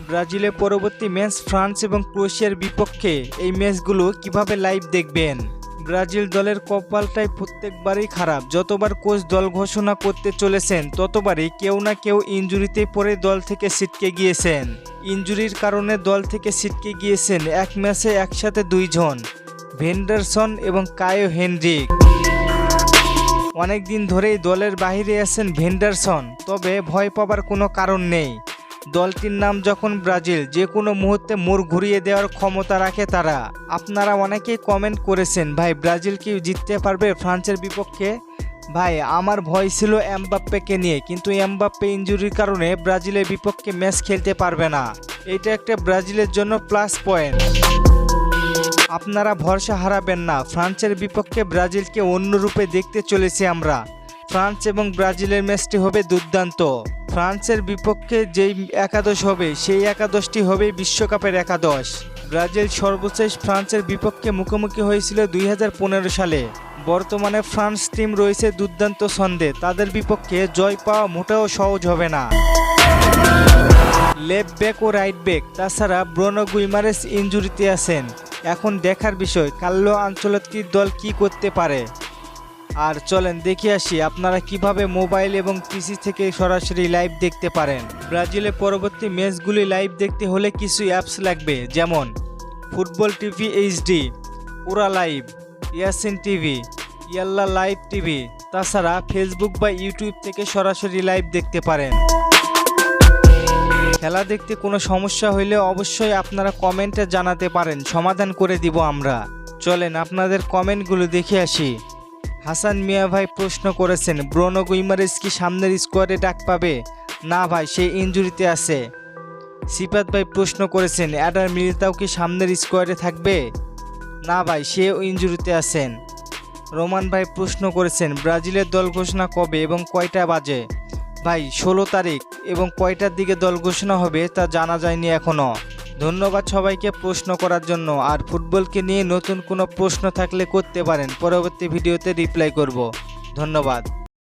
ব্রাজিলের পরবর্তী match France এবং ক্রোয়েশিয়ার বিপক্ষে। এই ম্যাচগুলো কিভাবে লাইভ দেখবেন? ব্রাজিল দলের কপালটাই প্রত্যেকবারই খারাপ। যতবার কোচ দল ঘোষণা করতে চলেছেন ততবারই কেউ না কেউ ইনজুরিতে পড়ে দল থেকে ছিটকে গিয়েছেন। ইনজুরির কারণে দল থেকে ছিটকে গিয়েছেন এক ম্যাচে একসাথে দুইজন, ভেন্ডারসন এবং কায়ো হেনরিক। অনেক দিন ধরেই দলের বাইরে আছেন ভেন্ডারসন, তবে ভয় পাবার কোনো কারণ নেই। দলটির নাম যখন ব্রাজিল, যে কোনো মুহূর্তে মোড় ঘুরিয়ে দেওয়ার ক্ষমতা রাখে তারা। আপনারা অনেকেই কমেন্ট করেছেন, ভাই ব্রাজিল কি জিততে পারবে ফ্রান্সের বিপক্ষে? ভাই আমার ভয় ছিল এমবাপ্পেকে নিয়ে, কিন্তু এমবাপ্পে ইনজুরির কারণে ব্রাজিলের বিপক্ষে ম্যাচ খেলতে পারবে না। এটা একটা ব্রাজিলের জন্য প্লাস পয়েন্ট। আপনারা ভরসা হারাবেন না, ফ্রান্সের বিপক্ষে ব্রাজিলকে অন্য রূপে দেখতে চলেছি আমরা। ফ্রান্স এবং ব্রাজিলের ম্যাচটি হবে দুর্দান্ত। ফ্রান্সের বিপক্ষে যেই একাদশ হবে সেই একাদশটি হবে বিশ্বকাপের একাদশ। ব্রাজিল সর্বশেষ ফ্রান্সের বিপক্ষে মুখোমুখি হয়েছিল 2015 সালে। বর্তমানে ফ্রান্স টিম রয়েছে দুর্দান্ত ছন্দে, তাদের বিপক্ষে জয় পাওয়া মোটেও সহজ হবে না। লেফট ব্যাক ও রাইট ব্যাক, তাছাড়া ব্রুনো গুইমারেস ইনজুরিতে আছেন। এখন দেখার বিষয় কার্লো আনচেলত্তির দল কি করতে পারে। আর চলেন দেখে আসি আপনারা কিভাবে মোবাইল এবং পিসি থেকে সরাসরি লাইভ দেখতে পারেন। ব্রাজিলের পরবর্তী ম্যাচগুলি লাইভ দেখতে হলে কিছু অ্যাপস লাগবে, যেমন ফুটবল টিভি এইচডি, পুরা লাইভ, ইয়াসিন টিভি, ইয়াল্লা লাইভ টিভি। তাছাড়া ফেসবুক বা ইউটিউব থেকে সরাসরি লাইভ দেখতে পারেন। খেলা দেখতে কোনো সমস্যা হইলে অবশ্যই আপনারা কমেন্টে জানাতে পারেন, সমাধান করে দিব আমরা। চলেন আপনাদের কমেন্টগুলো দেখে আসি। হাসান মিয়া ভাই প্রশ্ন করেছেন, ব্রুনো গুইমারেস কি সামনের স্কোয়াডে ডাক পাবে? না ভাই, সে ইনজুরিতে আছে। সিফাত ভাই প্রশ্ন করেছেন, এডার মিলিতাও কি সামনের স্কোয়াডে থাকবে? না ভাই, সেও ইনজুরিতে আছেন। রোমান ভাই প্রশ্ন করেছেন, ব্রাজিলের দল ঘোষণা কবে এবং কয়টা বাজে? ভাই 16 তারিখ, এবং কয়টার দিকে দল ঘোষণা হবে তা জানা যায়নি এখনও। ধন্যবাদ সবাইকে প্রশ্ন করার জন্য। আর ফুটবলকে নিয়ে নতুন কোনো প্রশ্ন থাকলে করতে পারেন, পরবর্তী ভিডিওতে রিপ্লাই করব। ধন্যবাদ।